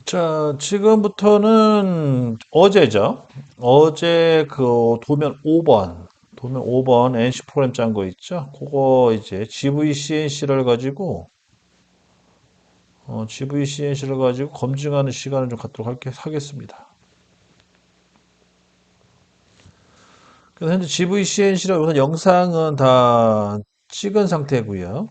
자, 지금부터는 어제죠. 어제 그 도면 5번 NC 프로그램 짠 거 있죠? 그거 이제 GVCNC를 가지고, GVCNC를 가지고 검증하는 시간을 좀 갖도록 하겠습니다. 그래서 현재 GVCNC로 우선 영상은 다 찍은 상태고요.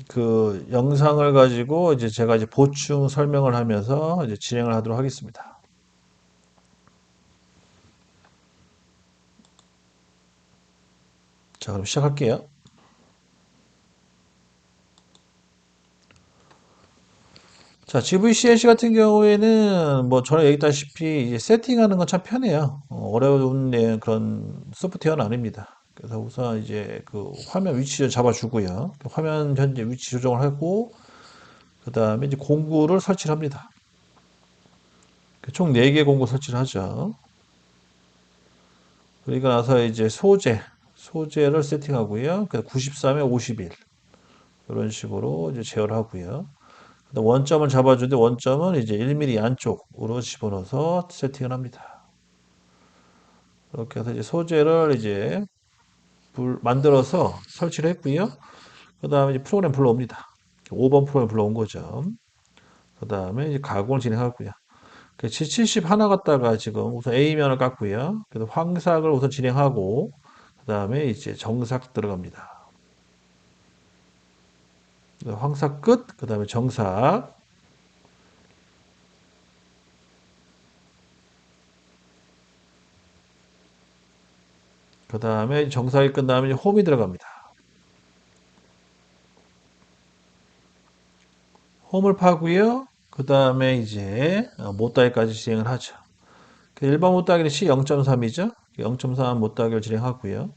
그 영상을 가지고 이제 제가 이제 보충 설명을 하면서 이제 진행을 하도록 하겠습니다. 자, 그럼 시작할게요. 자, GVCNC 같은 경우에는 뭐 전에 얘기했다시피 이제 세팅하는 건 참 편해요. 어려운 그런 소프트웨어는 아닙니다. 그래서 우선 이제 그 화면 위치를 잡아주고요. 화면 현재 위치 조정을 하고 그 다음에 이제 공구를 설치를 합니다. 총 4개 공구 설치를 하죠. 그리고 나서 이제 소재를 세팅하고요. 93에 51 이런 식으로 이제 제어를 하고요. 원점을 잡아주는데 원점은 이제 1mm 안쪽으로 집어넣어서 세팅을 합니다. 이렇게 해서 이제 소재를 이제 만들어서 설치를 했고요. 그 다음에 이제 프로그램 불러옵니다. 5번 프로그램 불러온 거죠. 그 다음에 이제 가공을 진행하고요. G70 하나 갖다가 지금 우선 A면을 깎고요. 그래서 황삭을 우선 진행하고, 그 다음에 이제 정삭 들어갑니다. 황삭 끝, 그 다음에 정삭, 그 다음에 정삭이 끝나면 홈이 들어갑니다. 홈을 파고요. 그 다음에 이제 못다기까지 진행을 하죠. 일반 못다기는 C0.3이죠. 0.3 못다기를 진행하고요.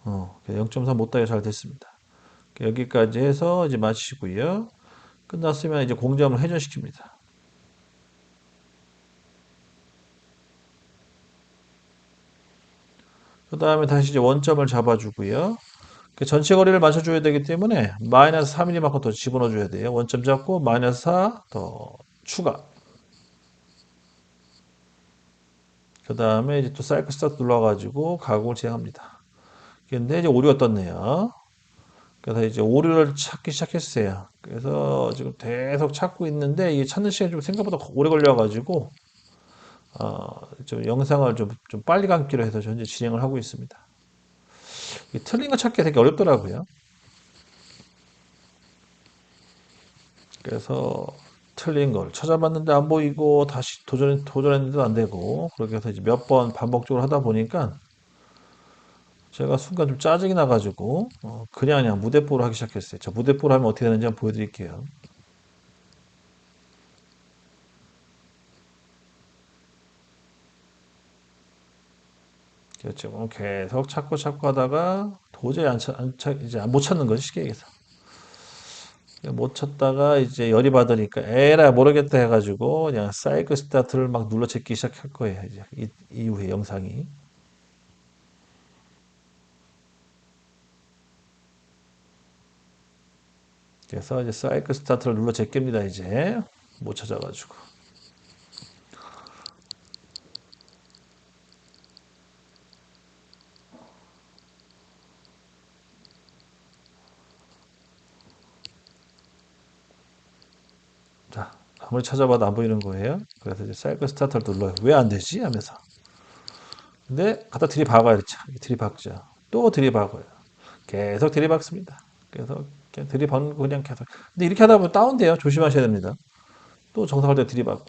0.3 못다기 잘 됐습니다. 여기까지 해서 이제 마치고요. 끝났으면 이제 공점을 회전시킵니다. 그 다음에 다시 이제 원점을 잡아주고요. 전체 거리를 맞춰줘야 되기 때문에 마이너스 3mm만큼 더 집어넣어 줘야 돼요. 원점 잡고 마이너스 4 더 추가. 그 다음에 이제 또 사이클 스타트 눌러가지고 가공을 진행합니다. 근데 이제 오류가 떴네요. 그래서 이제 오류를 찾기 시작했어요. 그래서 지금 계속 찾고 있는데 이게 찾는 시간이 좀 생각보다 오래 걸려가지고 좀 영상을 좀 빨리 감기로 해서 현재 진행을 하고 있습니다. 이 틀린 거 찾기 되게 어렵더라고요. 그래서 틀린 걸 찾아봤는데 안 보이고 다시 도전했는데도 안 되고 그렇게 해서 이제 몇 번 반복적으로 하다 보니까 제가 순간 좀 짜증이 나가지고 그냥 무대뽀를 하기 시작했어요. 저 무대뽀를 하면 어떻게 되는지 한번 보여드릴게요. 지금 계속 찾고 하다가 도저히 이제 못 찾는 거지 쉽게 얘기해서. 못 찾다가 이제 열이 받으니까 에라 모르겠다 해가지고 그냥 사이클 스타트를 막 눌러 제끼기 시작할 거예요. 이제 이후에 영상이. 그래서 이제 사이클 스타트를 눌러 제낍니다. 이제 못 찾아가지고. 자, 아무리 찾아봐도 안 보이는 거예요. 그래서 이제 사이클 스타트를 눌러요. 왜 안 되지? 하면서. 근데 갖다 들이박아요. 들이박죠. 또 들이박아요. 계속 들이박습니다. 계속 들이박는 거 그냥 계속. 근데 이렇게 하다 보면 다운돼요. 조심하셔야 됩니다. 또 정상할 때 들이박고.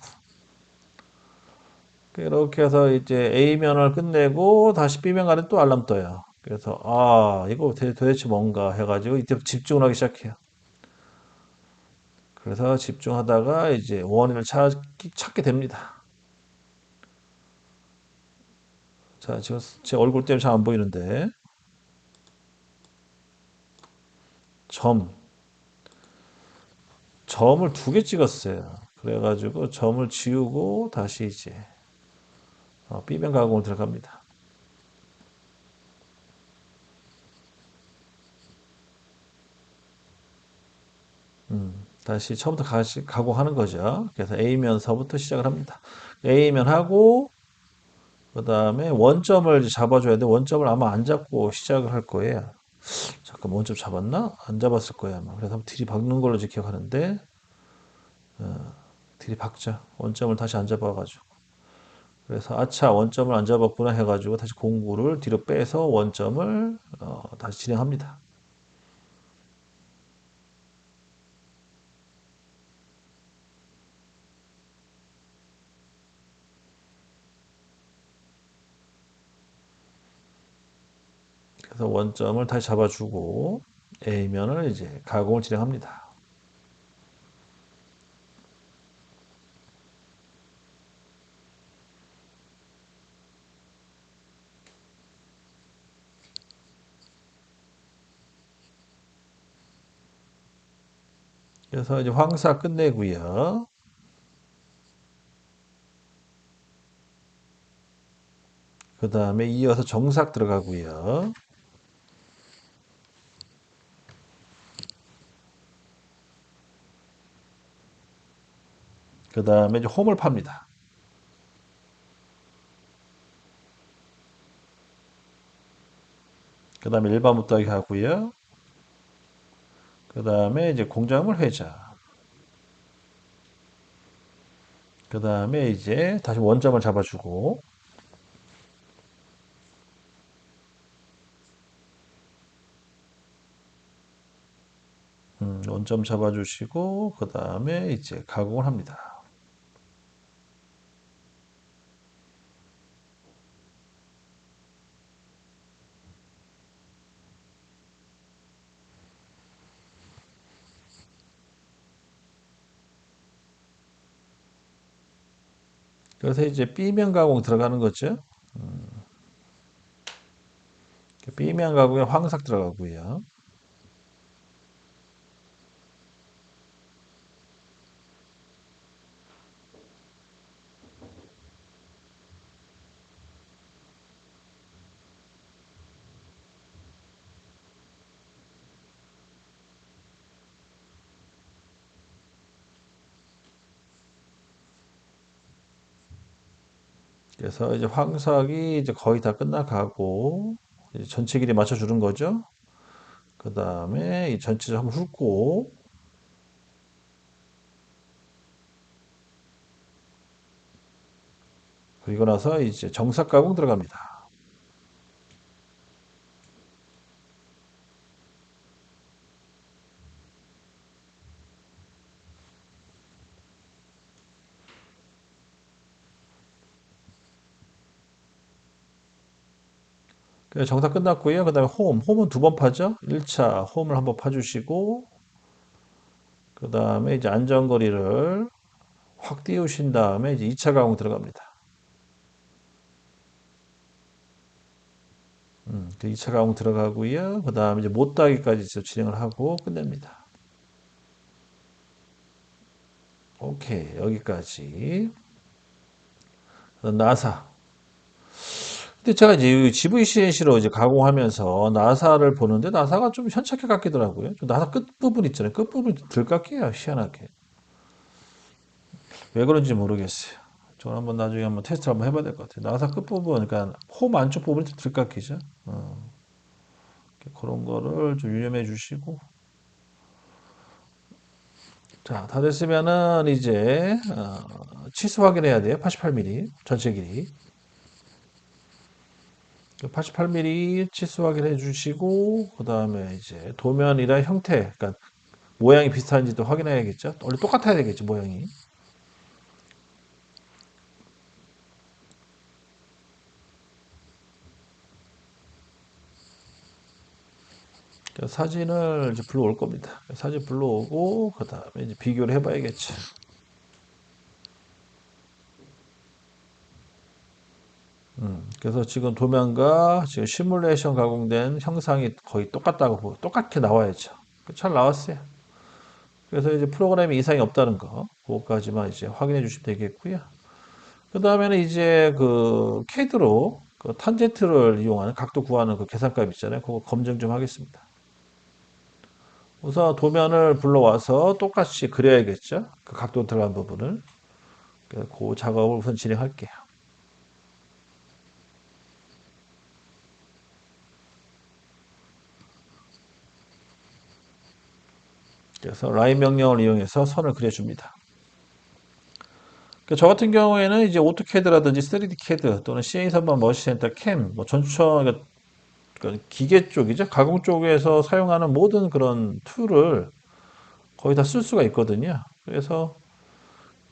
이렇게 해서 이제 A면을 끝내고 다시 B면 가는 또 알람 떠요. 그래서 이거 도대체 뭔가 해가지고 이때 집중을 하기 시작해요. 그래서 집중하다가 이제 원인을 찾게 됩니다. 자, 지금 제 얼굴 때문에 잘 안 보이는데 점, 점을 2개 찍었어요. 그래가지고 점을 지우고 다시 이제 B면 가공을 들어갑니다. 다시 처음부터 가공하는 거죠. 그래서 A면서부터 시작을 합니다. A면 하고, 그 다음에 원점을 이제 잡아줘야 돼. 원점을 아마 안 잡고 시작을 할 거예요. 잠깐 원점 잡았나? 안 잡았을 거예요, 아마. 그래서 한번 들이박는 걸로 이제 기억하는데, 들이박자. 원점을 다시 안 잡아가지고. 그래서 아차, 원점을 안 잡았구나 해가지고 다시 공구를 뒤로 빼서 원점을 다시 진행합니다. 그래서 원점을 다시 잡아주고 A면을 이제 가공을 진행합니다. 그래서 이제 황사 끝내고요. 그 다음에 이어서 정삭 들어가고요. 그 다음에 이제 홈을 팝니다. 그 다음에 일반 못하게 하고요. 그 다음에 이제 공작물 회자. 그 다음에 이제 다시 원점을 잡아주고, 원점 잡아주시고, 그 다음에 이제 가공을 합니다. 그래서 이제 B면 가공 들어가는 거죠. B면 가공에 황삭 들어가고요. 그래서 이제 황삭이 이제 거의 다 끝나가고, 이제 전체 길이 맞춰주는 거죠. 그 다음에 이 전체를 한번 훑고, 그리고 나서 이제 정삭 가공 들어갑니다. 그래서 정삭 끝났고요. 그 다음에 홈은 두 번 파죠. 1차 홈을 한번 파주시고, 그 다음에 이제 안전거리를 확 띄우신 다음에 이제 2차 가공 들어갑니다. 그 2차 가공 들어가고요. 그 다음에 이제 못따기까지 진행을 하고 끝냅니다. 오케이, 여기까지. 나사. 근데 제가 이제 GVCNC로 이제 가공하면서 나사를 보는데 나사가 좀 현착해 같기더라고요. 좀 나사 끝부분 있잖아요. 끝부분이 덜 깎여요. 희한하게. 왜 그런지 모르겠어요. 저는 한번 나중에 한번 테스트를 한번 해봐야 될 것 같아요. 나사 끝부분, 그러니까 홈 안쪽 부분이 좀 덜 깎이죠. 그런 거를 좀 유념해 주시고. 자, 다 됐으면은 이제 치수 확인해야 돼요. 88mm 전체 길이. 88mm 치수 확인해 주시고 그 다음에 이제 도면이랑 형태, 그러니까 모양이 비슷한지도 확인해야겠죠. 원래 똑같아야 되겠죠, 모양이. 사진을 이제 불러올 겁니다. 사진 불러오고 그 다음에 이제 비교를 해봐야겠죠. 그래서 지금 도면과 지금 시뮬레이션 가공된 형상이 거의 똑같다고 똑같게 나와야죠. 잘 나왔어요. 그래서 이제 프로그램에 이상이 없다는 거, 그것까지만 이제 확인해 주시면 되겠고요. 그 다음에는 이제 그 CAD로 그 탄젠트를 이용하는 각도 구하는 그 계산값 있잖아요. 그거 검증 좀 하겠습니다. 우선 도면을 불러와서 똑같이 그려야겠죠. 그 각도 들어간 부분을. 그 작업을 우선 진행할게요. 그래서 라인 명령을 이용해서 선을 그려줍니다. 저 같은 경우에는 이제 오토캐드라든지 3D 캐드 또는 CA3번 머신센터 캠, 뭐 전투청, 그러니까 기계 쪽이죠. 가공 쪽에서 사용하는 모든 그런 툴을 거의 다 쓸 수가 있거든요. 그래서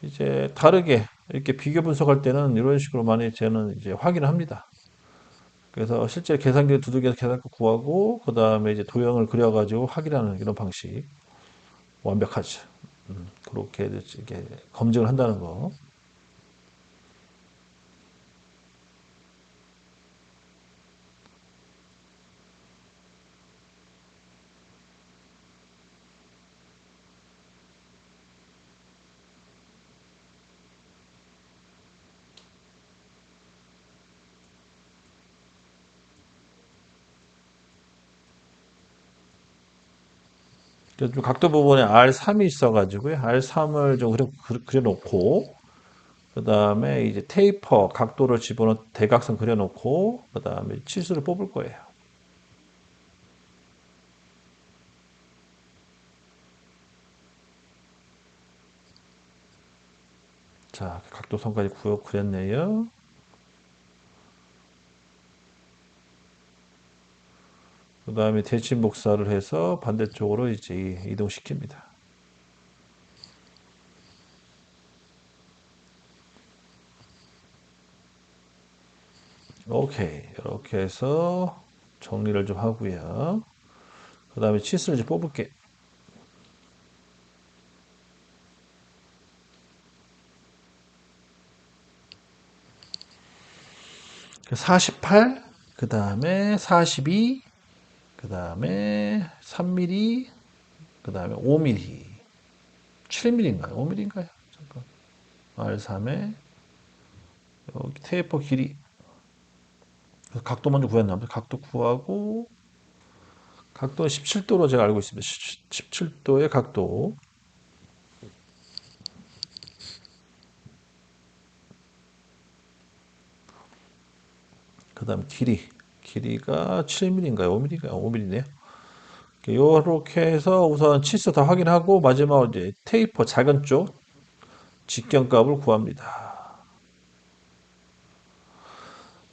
이제 다르게 이렇게 비교 분석할 때는 이런 식으로 많이 저는 이제 확인을 합니다. 그래서 실제 계산기를 두들겨서 계산기 구하고 그 다음에 이제 도형을 그려가지고 확인하는 이런 방식 완벽하죠. 그렇게 이렇게 검증을 한다는 거. 좀 각도 부분에 R3이 있어가지고요. R3을 좀 그려놓고 그 다음에 이제 테이퍼 각도를 집어넣어 대각선 그려놓고 그 다음에 치수를 뽑을 거예요. 자, 각도선까지 그렸네요. 그 다음에 대칭 복사를 해서 반대쪽으로 이제 이동시킵니다. 오케이. 이렇게 해서 정리를 좀 하고요. 그 다음에 치수를 이제 뽑을게. 48, 그 다음에 42, 그 다음에 3mm, 그 다음에 5mm, 7mm인가요? 5mm인가요? 잠깐. R3에 여기 테이프 길이 각도 먼저 구했나 보다. 각도 구하고 각도는 17도로 제가 알고 있습니다. 17도의 각도. 그 다음 길이가 7mm인가요? 5mm인가요? 5mm네요. 이렇게 해서 우선 치수 다 확인하고 마지막으로 이제 테이퍼 작은 쪽 직경값을 구합니다.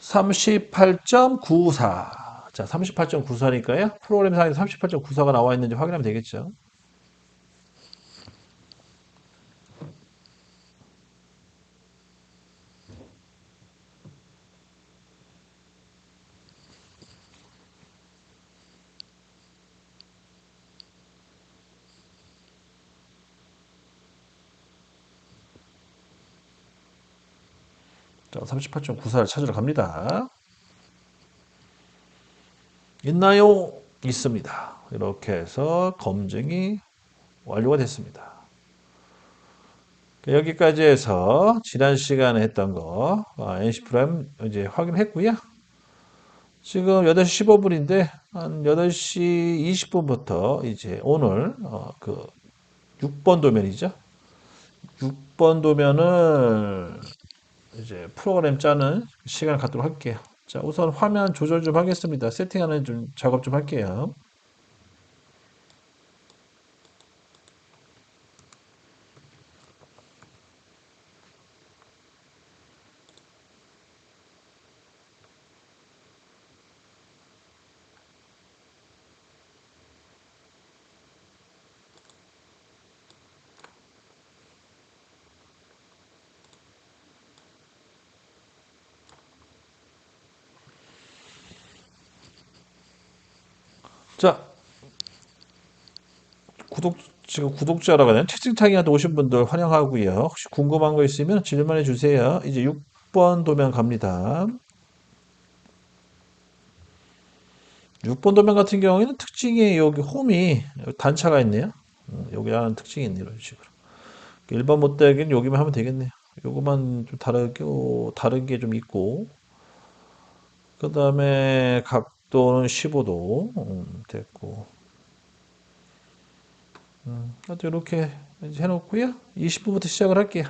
38.94. 자, 38.94니까요. 프로그램상에 38.94가 나와 있는지 확인하면 되겠죠. 자, 38.94를 찾으러 갑니다. 있나요? 있습니다. 이렇게 해서 검증이 완료가 됐습니다. 여기까지 해서 지난 시간에 했던 거 NC 프라임 이제 확인했고요. 지금 8시 15분인데 한 8시 20분부터 이제 오늘 그 6번 도면이죠. 6번 도면을 이제 프로그램 짜는 시간을 갖도록 할게요. 자, 우선 화면 조절 좀 하겠습니다. 세팅하는 좀 작업 좀 할게요. 자, 지금 구독자라고 하나요? 채팅창에 오신 분들 환영하고요. 혹시 궁금한 거 있으면 질문해 주세요. 이제 6번 도면 갑니다. 6번 도면 같은 경우에는 특징이 여기 홈이 단차가 있네요. 여기 하는 특징이 있네요. 이런 식으로. 1번 못되긴 여기만 하면 되겠네요. 요거만 좀 다른 게 좀 있고. 그 다음에 각도는 15도 됐고. 또 이렇게 이제 해놓고요. 20분부터 시작을 할게요.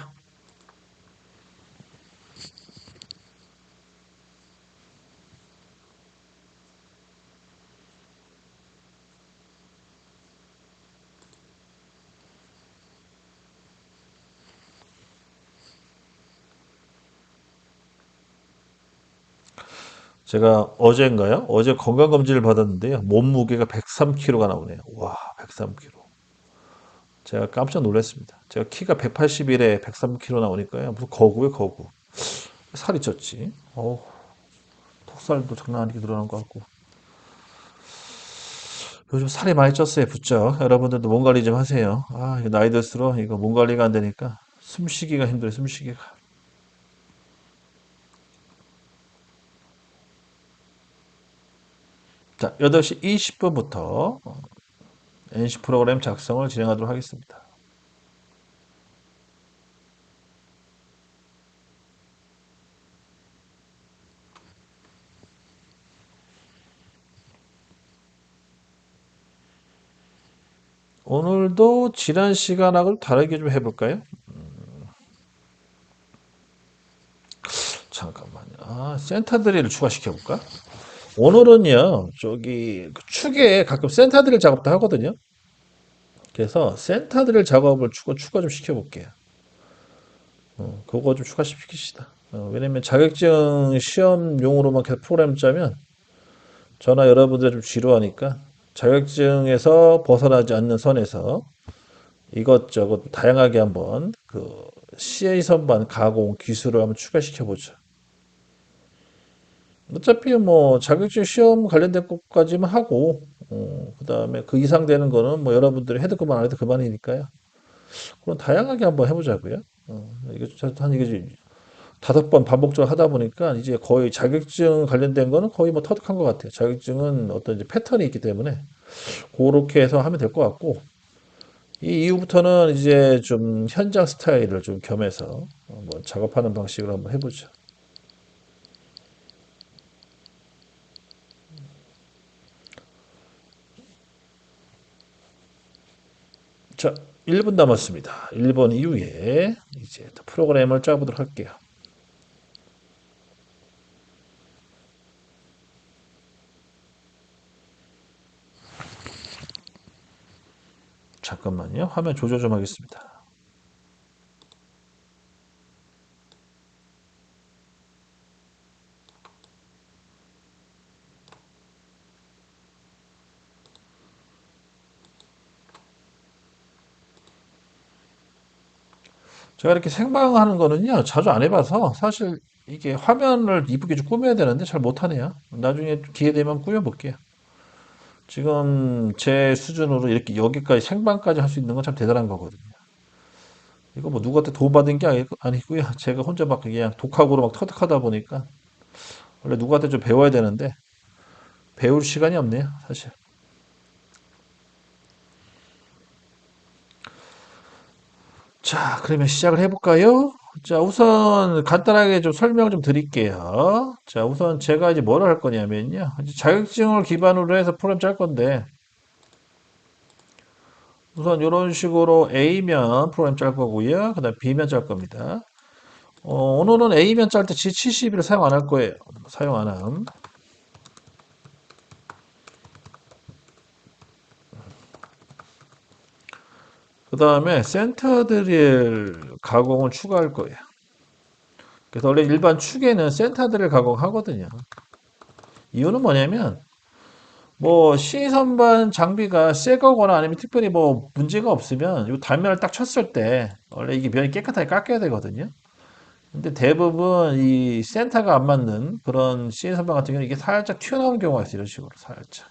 제가 어제인가요? 어제 건강검진을 받았는데요. 몸무게가 103kg가 나오네요. 와, 103kg. 제가 깜짝 놀랐습니다. 제가 키가 181에 103kg 나오니까요. 무슨 거구에 거구. 살이 쪘지. 턱살도 장난 아니게 늘어난 것 같고. 요즘 살이 많이 쪘어요, 부쩍. 여러분들도 몸 관리 좀 하세요. 이거 나이 들수록 이거 몸 관리가 안 되니까 숨쉬기가 힘들어요, 숨쉬기가. 자, 8시 20분부터 NC 프로그램 작성을 진행하도록 하겠습니다. 오늘도 지난 시간하고 다르게 좀 해볼까요? 잠깐만요. 센터 드릴을 추가시켜볼까? 오늘은요, 저기, 그 축에 가끔 센터 드릴 작업도 하거든요. 그래서 센터 드릴 작업을 추가 좀 시켜볼게요. 그거 좀 추가시키시다. 왜냐면 자격증 시험용으로만 계속 프로그램 짜면 저나 여러분들 좀 지루하니까 자격증에서 벗어나지 않는 선에서 이것저것 다양하게 한번 그 CA 선반 가공 기술을 한번 추가시켜 보죠. 어차피 뭐 자격증 시험 관련된 것까지만 하고 그다음에 그 이상 되는 거는 뭐 여러분들이 해도 그만 안 해도 그만이니까요. 그럼 다양하게 한번 해보자고요. 이게 한 이게 5번 반복적으로 하다 보니까 이제 거의 자격증 관련된 거는 거의 뭐 터득한 것 같아요. 자격증은 어떤 이제 패턴이 있기 때문에 그렇게 해서 하면 될 것 같고 이 이후부터는 이제 좀 현장 스타일을 좀 겸해서 뭐 작업하는 방식으로 한번 해보죠. 자, 1분 남았습니다. 1분 이후에 이제 또 프로그램을 짜보도록 할게요. 잠깐만요. 화면 조절 좀 하겠습니다. 제가 이렇게 생방하는 거는요, 자주 안 해봐서 사실 이게 화면을 이쁘게 좀 꾸며야 되는데 잘 못하네요. 나중에 기회 되면 꾸며볼게요. 지금 제 수준으로 이렇게 여기까지 생방까지 할 수 있는 건 참 대단한 거거든요. 이거 뭐 누구한테 도움받은 게 아니고요. 제가 혼자 막 그냥 독학으로 막 터득하다 보니까 원래 누구한테 좀 배워야 되는데 배울 시간이 없네요, 사실. 자, 그러면 시작을 해볼까요? 자, 우선 간단하게 좀 설명을 좀 드릴게요. 자, 우선 제가 이제 뭐를 할 거냐면요. 이제 자격증을 기반으로 해서 프로그램 짤 건데, 우선 이런 식으로 A면 프로그램 짤 거고요. 그 다음 B면 짤 겁니다. 오늘은 A면 짤 때 G72를 사용 안 할 거예요. 사용 안 함. 그 다음에 센터 드릴 가공을 추가할 거예요. 그래서 원래 일반 축에는 센터 드릴 가공하거든요. 이유는 뭐냐면, 뭐 시선반 장비가 새 거거나 아니면 특별히 뭐 문제가 없으면 이 단면을 딱 쳤을 때 원래 이게 면이 깨끗하게 깎여야 되거든요. 근데 대부분 이 센터가 안 맞는 그런 시선반 같은 경우는 이게 살짝 튀어나오는 경우가 있어요. 이런 식으로 살짝.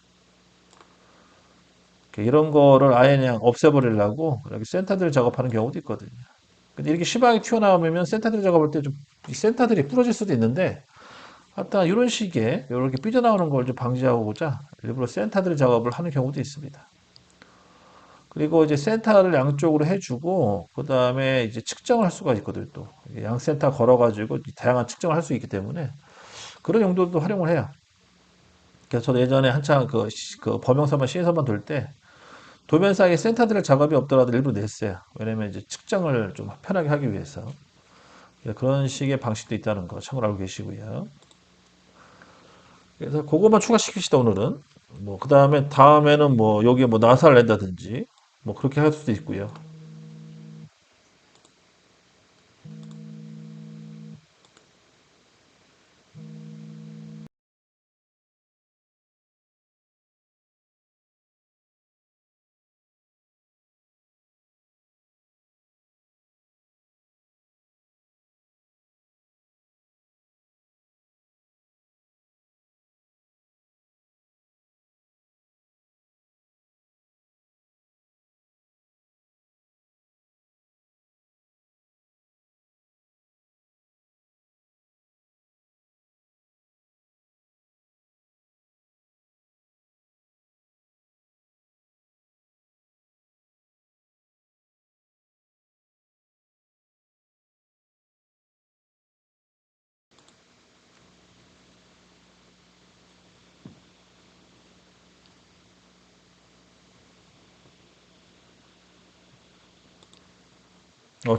이런 거를 아예 그냥 없애버리려고 이렇게 센터들 작업하는 경우도 있거든요. 근데 이렇게 심하게 튀어나오면 센터들 작업할 때 좀 이 센터들이 부러질 수도 있는데 하여튼 이런 식의 이렇게 삐져나오는 걸 좀 방지하고자 일부러 센터들 작업을 하는 경우도 있습니다. 그리고 이제 센터를 양쪽으로 해주고 그 다음에 이제 측정을 할 수가 있거든요. 또 양 센터 걸어가지고 다양한 측정을 할 수 있기 때문에 그런 용도도 활용을 해요. 그래서 저도 예전에 한창 그 범용사만 시에서만 돌 때 도면 사이에 센터 드릴 작업이 없더라도 일부러 냈어요. 왜냐면 이제 측정을 좀 편하게 하기 위해서. 그런 식의 방식도 있다는 거 참고로 알고 계시고요. 그래서 그것만 추가시키시다 오늘은. 뭐 그다음에 다음에는 뭐 여기에 뭐 나사를 낸다든지 뭐 그렇게 할 수도 있고요.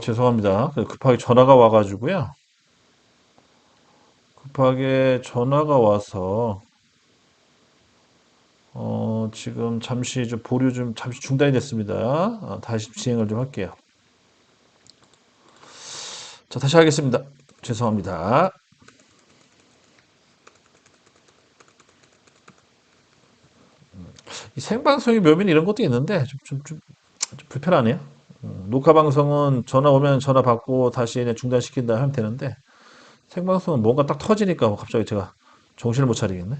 죄송합니다. 급하게 전화가 와가지고요. 급하게 전화가 와서 지금 잠시 좀 보류 좀 잠시 중단이 됐습니다. 다시 진행을 좀 할게요. 자, 다시 하겠습니다. 죄송합니다. 이 생방송의 묘미는 이런 것도 있는데 좀 불편하네요. 녹화 방송은 전화 오면 전화 받고 다시 그냥 중단시킨다 하면 되는데 생방송은 뭔가 딱 터지니까 갑자기 제가 정신을 못 차리겠네.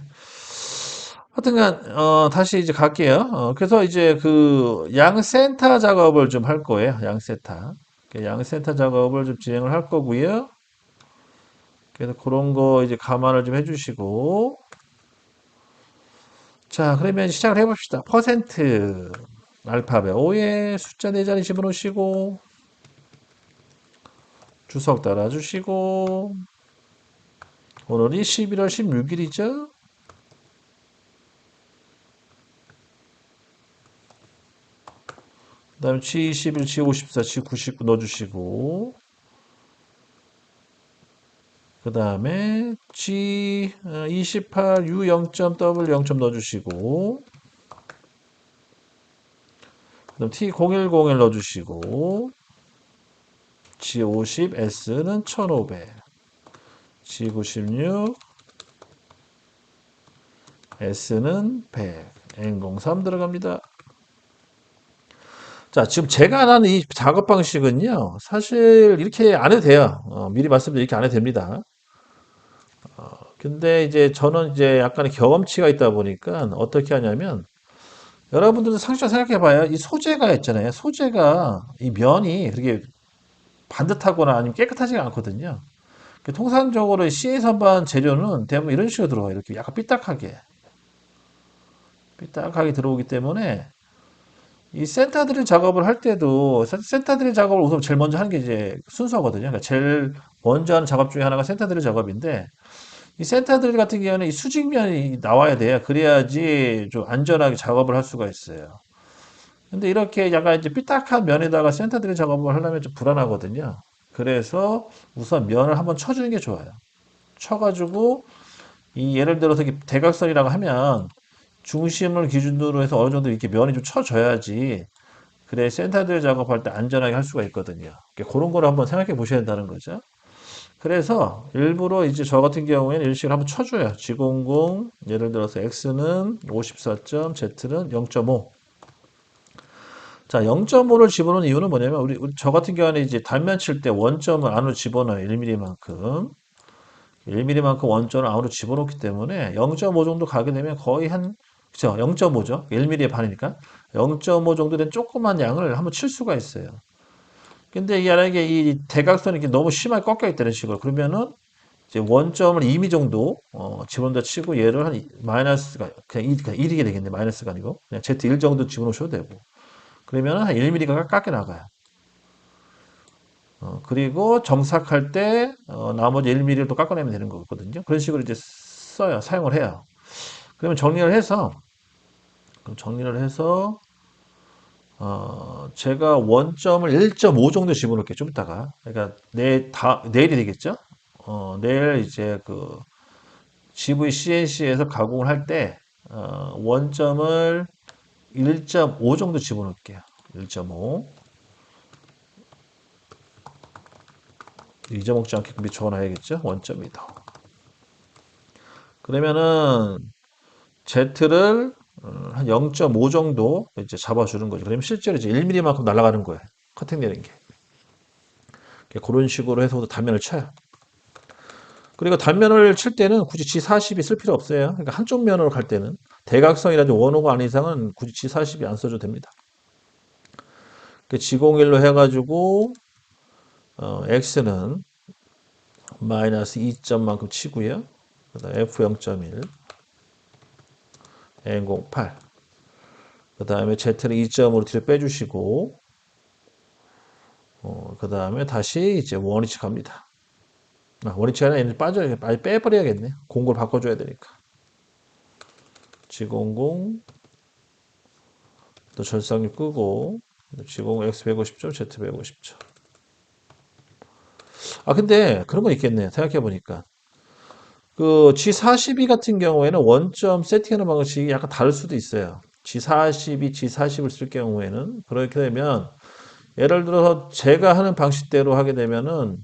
하여튼간 다시 이제 갈게요. 그래서 이제 그 양센터 작업을 좀 할 거예요. 양센터. 양센터 작업을 좀 진행을 할 거고요. 그래서 그런 거 이제 감안을 좀 해주시고 자 그러면 시작을 해봅시다. 퍼센트 알파벳 5에 숫자 4자리 집어넣으시고 주석 달아주시고 오늘이 11월 16일이죠. 그 다음에 G21, G54, G99 넣어주시고 그 다음에 G28, U0.W 0점 넣어주시고 그 다음 T0101 넣어주시고 G50, S는 1500 G96, S는 100 N03 들어갑니다. 자, 지금 제가 하는 이 작업 방식은요, 사실 이렇게 안 해도 돼요. 미리 말씀드리면 이렇게 안 해도 됩니다. 근데 이제 저는 이제 약간의 경험치가 있다 보니까 어떻게 하냐면, 여러분들도 상식적으로 생각해 봐요. 이 소재가 있잖아요. 소재가 이 면이 그렇게 반듯하거나 아니면 깨끗하지가 않거든요. 통상적으로 CA 선반 재료는 대부분 이런 식으로 들어가요. 이렇게 약간 삐딱하게 들어오기 때문에 이 센터 드릴 작업을 할 때도 센터 드릴 작업을 우선 제일 먼저 하는 게 이제 순서거든요. 그러니까 제일 먼저 하는 작업 중에 하나가 센터 드릴 작업인데 이 센터 드릴 같은 경우는 이 수직면이 나와야 돼요. 그래야지 좀 안전하게 작업을 할 수가 있어요. 근데 이렇게 약간 이제 삐딱한 면에다가 센터 드릴 작업을 하려면 좀 불안하거든요. 그래서 우선 면을 한번 쳐주는 게 좋아요. 쳐가지고 이 예를 들어서 이게 대각선이라고 하면 중심을 기준으로 해서 어느 정도 이렇게 면이 좀 쳐져야지 그래 센터들 작업할 때 안전하게 할 수가 있거든요. 그러니까 그런 걸 한번 생각해 보셔야 된다는 거죠. 그래서 일부러 이제 저 같은 경우에는 이런 식으로 한번 쳐줘요. G00 예를 들어서 X는 54점, Z는 0.5. 자, 0.5를 집어넣는 이유는 뭐냐면 우리 저 같은 경우는 이제 단면 칠 때 원점을 안으로 집어넣어요. 1mm만큼. 1mm만큼 원점을 안으로 집어넣기 때문에 0.5 정도 가게 되면 거의 한 그죠? 0.5죠. 1mm의 반이니까 0.5 정도 된 조그만 양을 한번 칠 수가 있어요. 근데 이게 만약에 이 대각선이 이렇게 너무 심하게 꺾여 있다는 식으로 그러면은 이제 원점을 2mm 정도 집어넣다 치고 얘를 한 마이너스가 그냥 1이게 되겠네. 마이너스가 아니고 그냥 Z1 정도 집어넣으셔도 되고 그러면은 한 1mm가 깎여 나가요. 그리고 정삭할 때 나머지 1mm를 또 깎아내면 되는 거거든요. 그런 식으로 이제 써요. 사용을 해요. 그러면 정리를 해서 제가 원점을 1.5 정도 집어넣을게요. 좀 이따가. 그러니까 내일이 되겠죠? 내일 이제 그 GVCNC에서 가공을 할 때, 원점을 1.5 정도 집어넣을게요. 1.5. 잊어먹지 않게끔 적어놔야겠죠? 원점이다. 그러면은 Z를 한 0.5 정도 이제 잡아주는 거죠. 그러면 실제로 이제 1mm만큼 날아가는 거예요. 커팅되는 게. 그런 식으로 해서 단면을 쳐요. 그리고 단면을 칠 때는 굳이 G40이 쓸 필요 없어요. 그러니까 한쪽 면으로 갈 때는 대각선이라든지 원호가 아닌 이상은 굳이 G40이 안 써도 됩니다. G01로 해가지고 X는 마이너스 2점만큼 치고요. 그다음 F0.1, N08. 그 다음에 Z를 2점으로 뒤로 빼주시고, 그 다음에 다시 이제 원위치 갑니다. 원위치 하나 얘는 빠져야, 아예 빼버려야겠네. 공고를 바꿔줘야 되니까. G00, 또 절상류 끄고, G00 X 150점, Z 150점. 근데 그런 건 있겠네. 생각해보니까. 그 G42 같은 경우에는 원점 세팅하는 방식이 약간 다를 수도 있어요. G42, G40을 쓸 경우에는 그렇게 되면 예를 들어서 제가 하는 방식대로 하게 되면은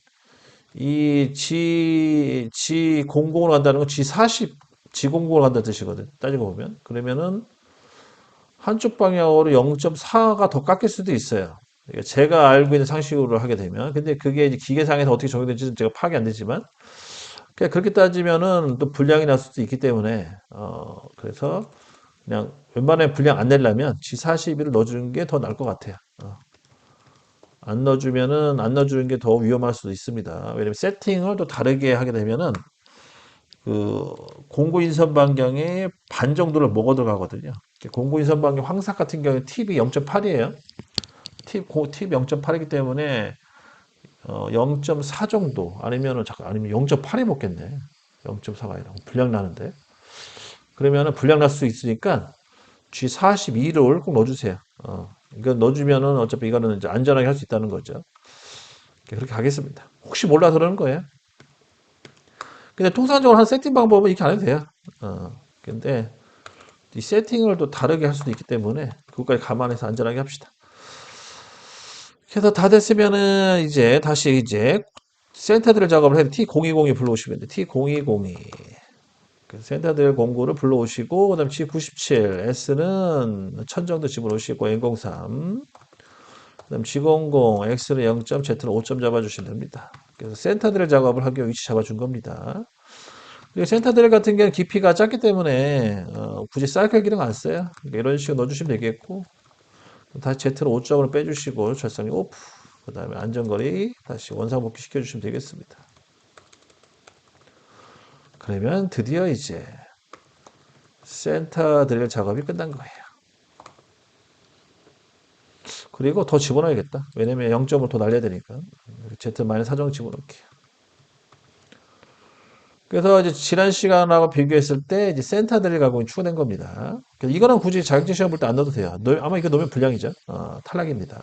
이 G00으로 간다는 건 G40, G00으로 간다는 뜻이거든. 따지고 보면. 그러면은 한쪽 방향으로 0.4가 더 깎일 수도 있어요. 그러니까 제가 알고 있는 상식으로 하게 되면. 근데 그게 이제 기계상에서 어떻게 적용될지는 제가 파악이 안 되지만. 그러니까 그렇게 따지면은 또 불량이 날 수도 있기 때문에, 그래서 그냥 웬만하면 불량 안 내려면 G42를 넣어주는 게 더 나을 것 같아요. 안 넣어주면은 안 넣어주는 게 더 위험할 수도 있습니다. 왜냐면 세팅을 또 다르게 하게 되면은 그 공구 인선 반경의 반 정도를 먹어 들어가거든요. 공구 인선 반경 황삭 같은 경우에 팁이 0.8이에요. 팁 0.8이기 때문에 0.4 정도 아니면 0.8에 먹겠네. 0.4가 아니라 불량 나는데. 그러면은 불량 날 수 있으니까 G42를 꼭 넣어주세요. 이거 넣어주면은 어차피 이거는 이제 안전하게 할 수 있다는 거죠. 그렇게 하겠습니다. 혹시 몰라서 그러는 거예요. 근데 통상적으로 한 세팅 방법은 이렇게 안 해도 돼요. 근데 이 세팅을 또 다르게 할 수도 있기 때문에 그것까지 감안해서 안전하게 합시다. 그래서 다 됐으면은 이제 다시 이제 센터들 작업을 해도 T020이 불러오시면 돼. T020이. 센터들 공구를 불러오시고, 그 다음 G97, S는 1000 정도 집어넣으시고, N03, 그 다음 G00, X는 0점, Z는 5점 잡아주시면 됩니다. 그래서 센터들 작업을 하기 위해 위치 잡아준 겁니다. 센터들 같은 경우는 깊이가 작기 때문에 굳이 사이클 기능 안 써요. 그러니까 이런 식으로 넣어주시면 되겠고 다시 Z를 5점을 빼주시고 절상이 오프 그 다음에 안전거리 다시 원상복귀 시켜주시면 되겠습니다. 그러면 드디어 이제 센터 드릴 작업이 끝난 거예요. 그리고 더 집어넣어야겠다. 왜냐면 0점을 더 날려야 되니까 Z-4점 집어넣을게요. 그래서 이제 지난 시간하고 비교했을 때 이제 센터 드릴 가공이 추가된 겁니다. 이거는 굳이 자격증 시험 볼 때 안 넣어도 돼요. 아마 이거 넣으면 불량이죠. 탈락입니다.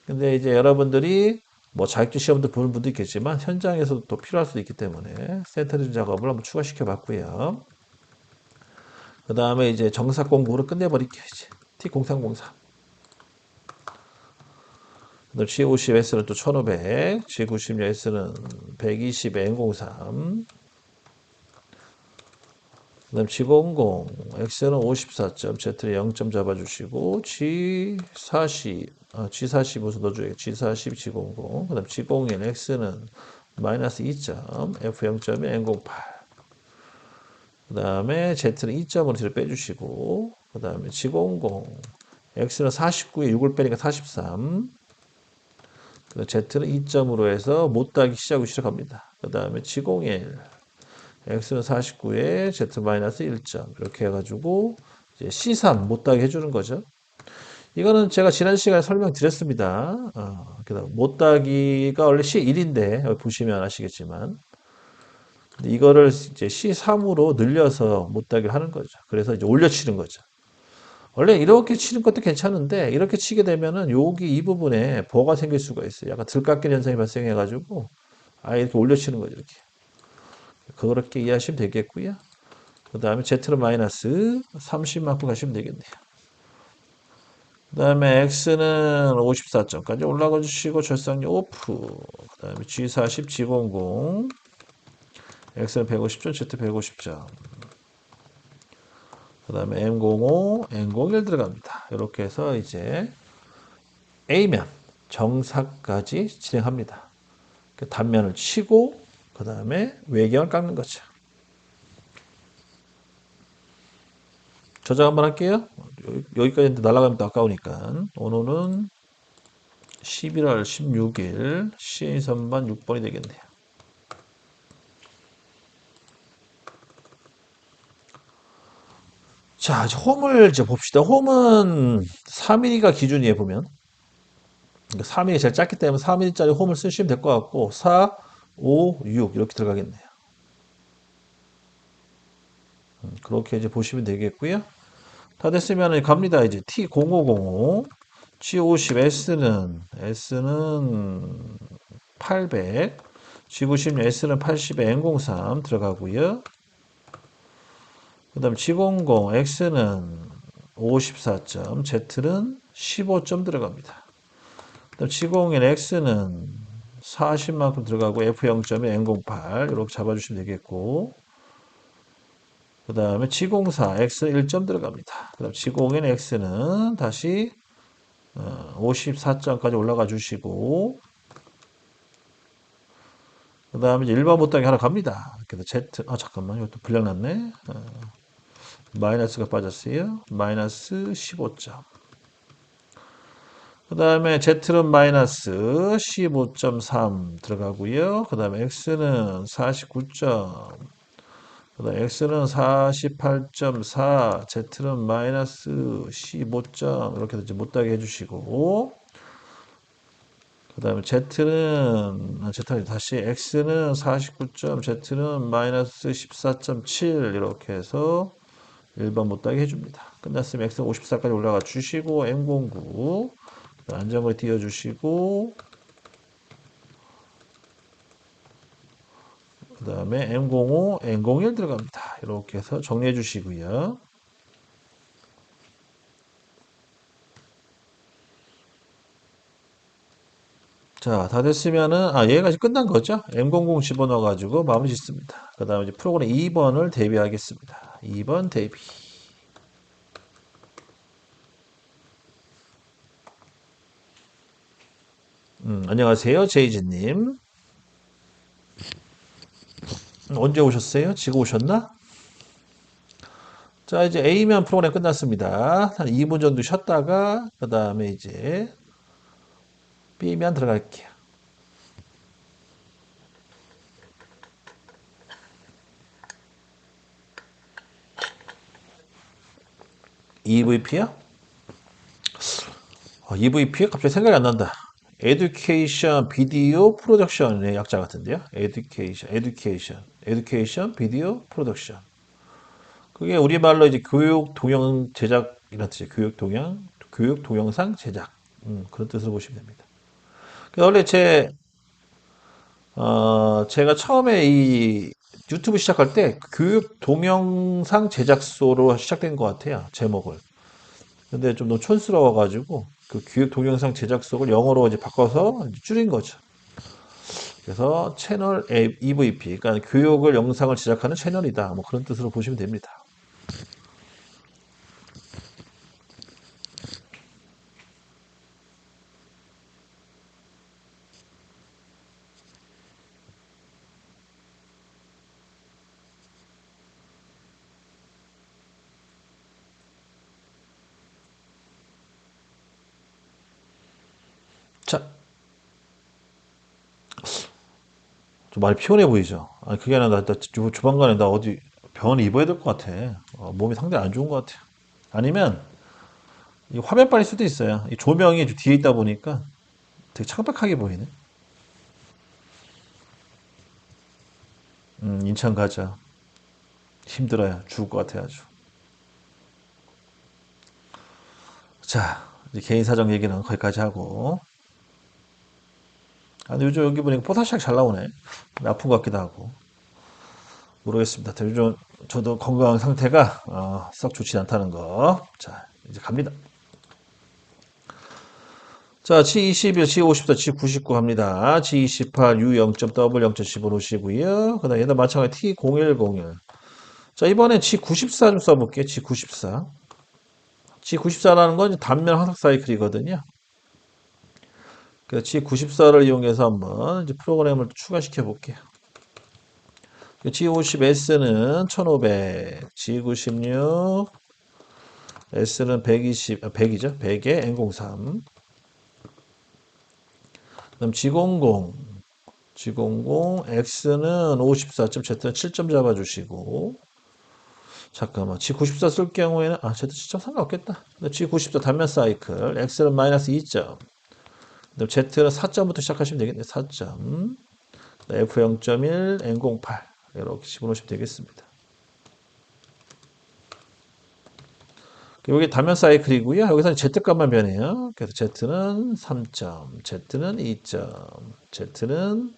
근데 이제 여러분들이 뭐 자격증 시험도 보는 분도 있겠지만 현장에서도 또 필요할 수도 있기 때문에 센터 드릴 작업을 한번 추가시켜 봤고요. 그 다음에 이제 정사 공부를 끝내버릴게요. 이제 T0304. 그다음 G50S는 또 1500, G90S는 120 N03, 그다음 G00, X는 54점, Z는 0점 잡아주시고, G40 우선 넣어줘야겠 G40, G00, 그다음 G01, X는 마이너스 2점, F0점이 N08. 그 다음에 Z는 2점으로 뒤로 빼주시고, 그 다음에 G00, X는 49에 6을 빼니까 43, Z는 2점으로 해서 못따기 시작을 시작합니다. 그 다음에 G01, X는 49에 Z-1점. 이렇게 해가지고, 이제 C3 못따기 해주는 거죠. 이거는 제가 지난 시간에 설명드렸습니다. 그다음 못따기가 원래 C1인데, 여기 보시면 아시겠지만, 이거를 이제 C3으로 늘려서 못따기를 하는 거죠. 그래서 이제 올려치는 거죠. 원래 이렇게 치는 것도 괜찮은데 이렇게 치게 되면은 여기 이 부분에 버가 생길 수가 있어요. 약간 들깎이는 현상이 발생해가지고 아예 이렇게 올려치는 거죠. 이렇게. 그렇게 이해하시면 되겠고요. 그 다음에 Z는 마이너스 30만큼 가시면 되겠네요. 그 다음에 X는 54점까지 올라가 주시고 절상력 오프. 그 다음에 G40, G00 X는 150점, Z 150점. 그 다음에 M05, M01 들어갑니다. 이렇게 해서 이제 A면 정사까지 진행합니다. 그 단면을 치고 그 다음에 외경을 깎는 거죠. 저장 한번 할게요. 여기까지 날아가면 또 아까우니까. 오늘은 11월 16일 CA 선반 6번이 되겠네요. 자, 이제 홈을 이제 봅시다. 홈은 3mm가 기준이에요, 보면. 3mm 제일 작기 때문에 3mm짜리 홈을 쓰시면 될 것 같고, 4, 5, 6 이렇게 들어가겠네요. 그렇게 이제 보시면 되겠고요. 다 됐으면 갑니다. 이제 T0505, G50, S는 800, G90, S는 80에 N03 들어가고요. 그 다음 G00, X는 54점, Z는 15점 들어갑니다. 그 다음 G01, X는 40만큼 들어가고 F0점에 N08 이렇게 잡아주시면 되겠고 그 다음에 G04, X 1점 들어갑니다. 그 다음 G01, X는 다시 54점까지 올라가 주시고 그 다음에 이제 일반 못당이 하나 갑니다. 그래서 Z, 잠깐만, 이것도 불량 났네. 마이너스가 빠졌어요. 마이너스 15점. 그 다음에 Z는 마이너스 15.3 들어가고요. 그 다음에 X는 49점. 그 다음에 X는 48.4, Z는 마이너스 15점. 이렇게 이제 못하게 해주시고. 그 다음에 Z 다시 X는 49점, Z는 마이너스 14.7 이렇게 해서 1번 못하게 해줍니다. 끝났으면 X는 54까지 올라가 주시고 M09 안정을 띄워주시고 그 다음에 M05, M01 들어갑니다. 이렇게 해서 정리해 주시고요. 자, 다 됐으면은, 얘가 이제 끝난 거죠? M00 집어넣어가지고 마무리 짓습니다. 그 다음에 이제 프로그램 2번을 대비하겠습니다. 2번 대비. 안녕하세요. 제이지님. 언제 오셨어요? 지금 오셨나? 자, 이제 A면 프로그램 끝났습니다. 한 2분 정도 쉬었다가, 그 다음에 이제 B면 들어갈게요. EVP요? EVP가 갑자기 생각이 안 난다. Education Video Production의 약자 같은데요. Education Video Production. 그게 우리말로 이제 교육 동영 제작이란 뜻이에요. 교육 동영상 제작. 그런 뜻으로 보시면 됩니다. 원래 제가 처음에 이 유튜브 시작할 때 교육 동영상 제작소로 시작된 것 같아요. 제목을. 근데 좀 너무 촌스러워가지고 그 교육 동영상 제작소를 영어로 이제 바꿔서 이제 줄인 거죠. 그래서 채널 EVP, 그러니까 교육을 영상을 제작하는 채널이다. 뭐 그런 뜻으로 보시면 됩니다. 자, 좀 많이 피곤해 보이죠? 그게 아니라 나 조만간에 나 어디 병원에 입원해야 될 것 같아. 몸이 상당히 안 좋은 것 같아. 아니면 이 화면빨일 수도 있어요. 이 조명이 좀 뒤에 있다 보니까 되게 창백하게 보이네. 인천 가자. 힘들어요. 죽을 것 같아 아주. 자, 이제 개인 사정 얘기는 거기까지 하고. 아, 근데 요즘 여기 보니까 포타시ак 잘 나오네. 아픈 것 같기도 하고. 모르겠습니다. 요즘 저도 건강 상태가 썩 좋지 않다는 거. 자, 이제 갑니다. 자, G21, G54, G99 합니다. G28, U0.W 0.15 놓으시고요. 그 다음 얘도 마찬가지 T0101. 자, 이번엔 G94 좀 써볼게요. G94. G94라는 건 단면 화석 사이클이거든요. 그래서 G94를 이용해서 한번 이제 프로그램을 추가시켜 볼게요. G50S는 1500, G96, S는 120, 100이죠. 100에 N03. 그다음 G00, G00, X는 54점, Z는 7점 잡아주시고. 잠깐만, G94 쓸 경우에는, Z 7점 상관없겠다. G94 단면 사이클, X는 마이너스 2점. 그다음 Z는 4점부터 시작하시면 되겠네요. 4점. F0.1, N08. 이렇게 집어넣으시면 되겠습니다. 여기 단면 사이클이고요. 여기서 Z값만 변해요. 그래서 Z는 3점, Z는 2점, Z는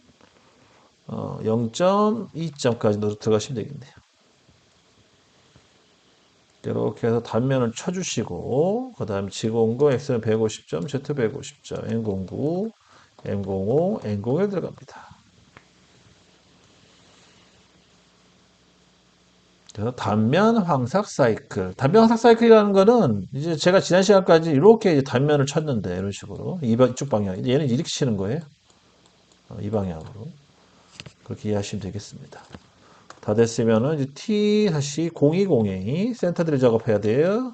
0.2점까지 넣어 들어가시면 되겠네요. 이렇게 해서 단면을 쳐주시고, 그 다음 G09, X는 150점, Z 150점, N09, M05, N01 들어갑니다. 그래서 단면 황삭 사이클. 단면 황삭 사이클이라는 거는 이제 제가 지난 시간까지 이렇게 이제 단면을 쳤는데 이런 식으로 이쪽 방향. 얘는 이렇게 치는 거예요. 이 방향으로. 그렇게 이해하시면 되겠습니다. 다 됐으면은 이제 T 다시 0202 센터들을 작업해야 돼요.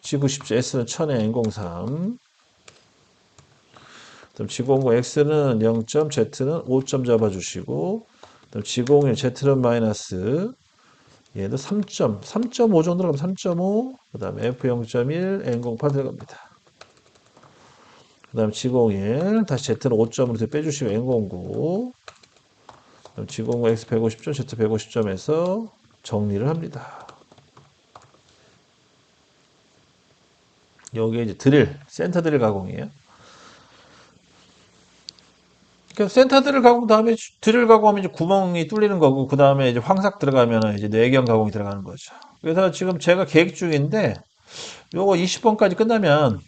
G97 S는 1000에 N03. 그다음 G09 X는 0점, Z는 5점 잡아주시고, 그다음 G01 Z는 마이너스, 얘도 3점, 3.5 정도 가면 3.5, 그 다음에 F0.1, N08 들어갑니다. 그 다음 G01, 다시 Z는 5점으로 빼주시고 N09, 그다음 G09 X 150점, Z 150점에서 정리를 합니다. 여기에 이제 드릴, 센터 드릴 가공이에요. 그러니까 센터 드릴 가공 다음에 드릴 가공하면 이제 구멍이 뚫리는 거고, 그 다음에 이제 황삭 들어가면 이제 내경 가공이 들어가는 거죠. 그래서 지금 제가 계획 중인데, 요거 20번까지 끝나면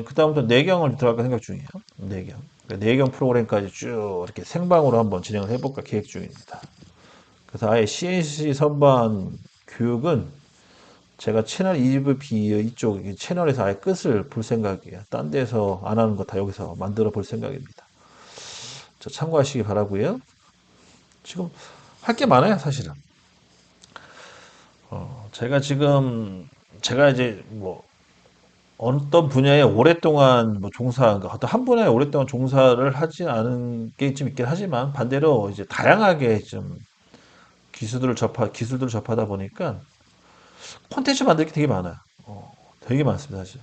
그다음부터 내경을 들어갈까 생각 중이에요. 내경. 그러니까 내경 프로그램까지 쭉 이렇게 생방으로 한번 진행을 해볼까 계획 중입니다. 그래서 아예 CNC 선반 교육은 제가 채널 2B 이쪽 채널에서 아예 끝을 볼 생각이에요. 딴 데서 안 하는 거 다 여기서 만들어 볼 생각입니다. 저 참고하시기 바라고요. 지금 할 게 많아요, 사실은. 제가 이제 뭐 어떤 분야에 오랫동안 뭐 그러니까 어떤 한 분야에 오랫동안 종사를 하지 않은 게 좀 있긴 하지만 반대로 이제 다양하게 좀 기술들을 접하다 보니까 콘텐츠 만들 게 되게 많아요. 되게 많습니다, 사실.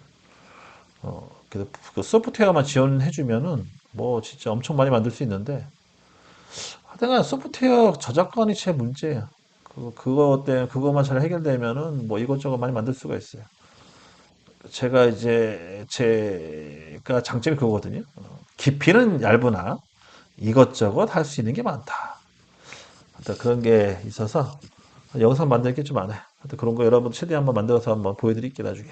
그래서 그 소프트웨어만 지원해주면은 뭐 진짜 엄청 많이 만들 수 있는데 하여튼간 소프트웨어 저작권이 제 문제예요. 그거 때문에 그거만 잘 해결되면은 뭐 이것저것 많이 만들 수가 있어요. 제가 장점이 그거거든요. 깊이는 얇으나 이것저것 할 수 있는 게 많다. 하여튼 그런 게 있어서 영상 만들 게 좀 많아요. 하여튼 그런 거 여러분 최대한 한번 만들어서 한번 보여드릴게요, 나중에.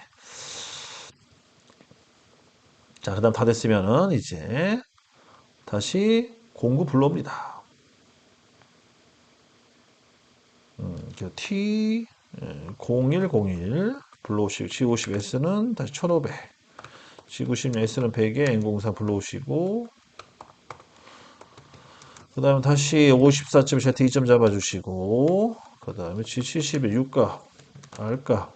자, 그 다음 다 됐으면은 이제 다시 공구 불러옵니다. T0101 불러오시고, G50S는 다시 1500, G90S는 100에 N04 불러오시고, 그 다음에 다시 54점 Z 2점 잡아주시고, 그 다음에 G71 U값, R값,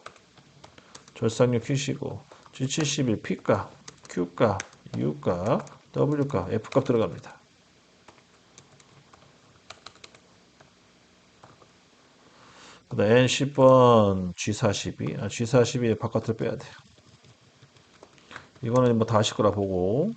절삭력 키시고, G71 P값, Q값, U값, W값, F값 들어갑니다. 그 다음 N10번 G42, G42 바깥으로 빼야 돼요. 이거는 뭐 다 하실 거라 보고,